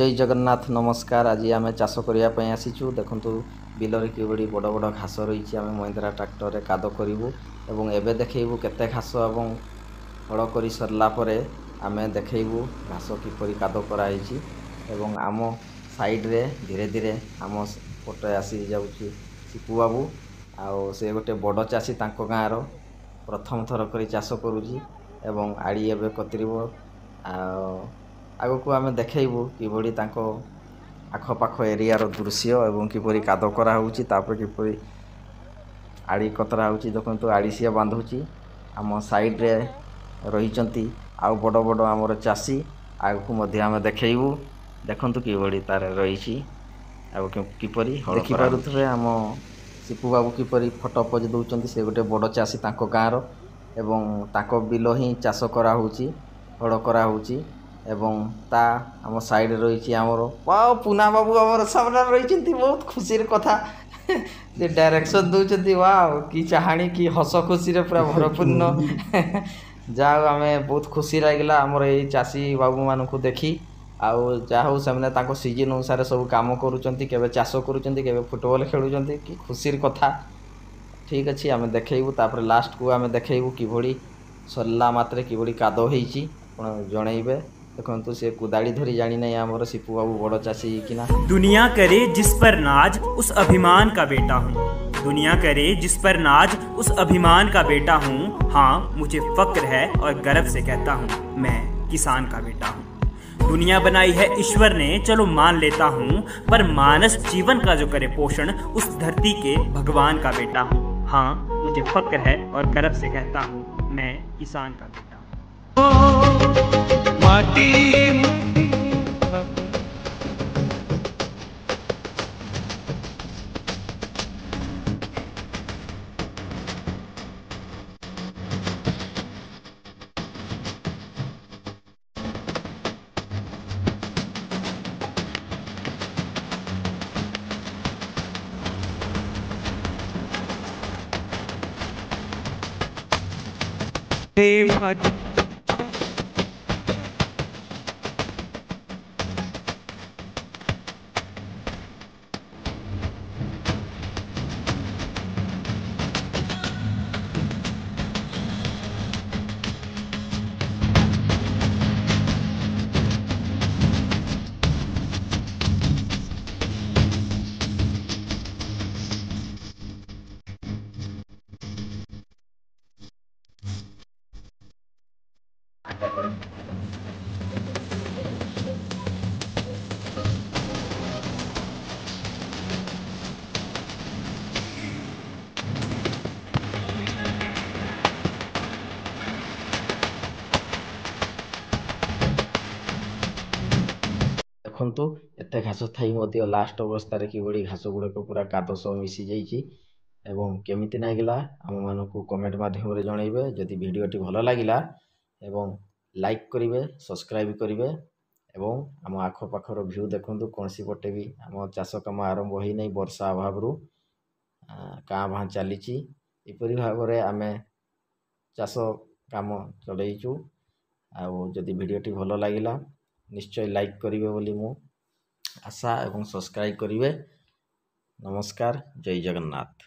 जय जगन्नाथ नमस्कार। आज आम चाष करने आसीचु। देखु बिलर कि बड़ बड़ घास रही आम महिंद्रा ट्रैक्टर रे काद करूँ एवं एबे देखू केते घास और हल कर सरला आम देखू घास किपरि काद कराई एवं आम साइड रे धीरे धीरे आम पटे आसी जाऊँगी सिपु बाबू आउ से गोटे बड़ चाषी तांको गाँर प्रथम थर कर चाष करुँची एवं आड़ी एबे कतरिबो आग को आम देखू किभली आखपाख एरियार दृश्य एवं किपरि काद करा होउची तापर किपरि आड़ी कतरा होउची देखंतु आड़ी सिया बांधुची आम साइड रे रहिचंती आउ बड़ बड़ आमर चाषी आग को मध्य आम देखू देखंतु किभली तार रहिची आउ किपरि देखि पारुथबे आम सिपु बाबू किपरि फोटो पोज दउचंती से गोटे बड़ चाषी तांको गाँर एवं तांको बिलो ही चाष करा होउची हड़ करा होउची एवं ता आम साइड रही आमर वाओ पुना बाबू आमर सामने रही बहुत खुशी कथा जे डायरेक्शन दौरान वाओ कि चाहाणी कि हस खुशी पूरा भरपूर्ण जाओ आम बहुत खुशी लगे आमर ये चाषी बाबू मानू देखी आउ जा हो से सीजन अनुसार सब कम कर चाष कर फुटबॉल खेलुं कि खुशी कथा ठीक अच्छे आम देखू तापर लास्ट को आम देखू कि सरला मात्रे कि काद होती जनइबे देखो से कुदाड़ी धरी जानी नहीं आमर सिपु बाबू बड़ चाषी किना। दुनिया करे जिस पर नाज उस अभिमान का बेटा हूँ, दुनिया करे जिस पर नाज उस अभिमान का बेटा हूँ। हाँ मुझे फक्र है और गर्व से कहता हूँ मैं किसान का बेटा हूँ। दुनिया बनाई है ईश्वर ने चलो मान लेता हूँ, पर मानस जीवन का जो करे पोषण उस धरती के भगवान का बेटा हूँ। हाँ मुझे फक्र है और गर्व से कहता हूँ मैं किसान का बेटा हूँ। देखु एत घास थी लास्ट अवस्था कि घास गुड़ाक पूरा काद सह मिसी जाइए एवं केमिति नागिला आम मानक कमेंट माध्यम जनइबे। जदि वीडियोटी भल लगिला एवं लाइक करेंगे सब्सक्राइब करेंगे एवं आम आखपाखर भ्यू देखु कौन सी पटे भी आम चाष कम आरंभ हो नहीं वर्षा अभाव काँ भाँ चली यपरी भाव में आम चाष कम चलैचु। जदि वीडियोटी भल लगिला निश्चय लाइक करेंगे बोली मु आशा एवं सब्सक्राइब करेंगे। नमस्कार जय जगन्नाथ।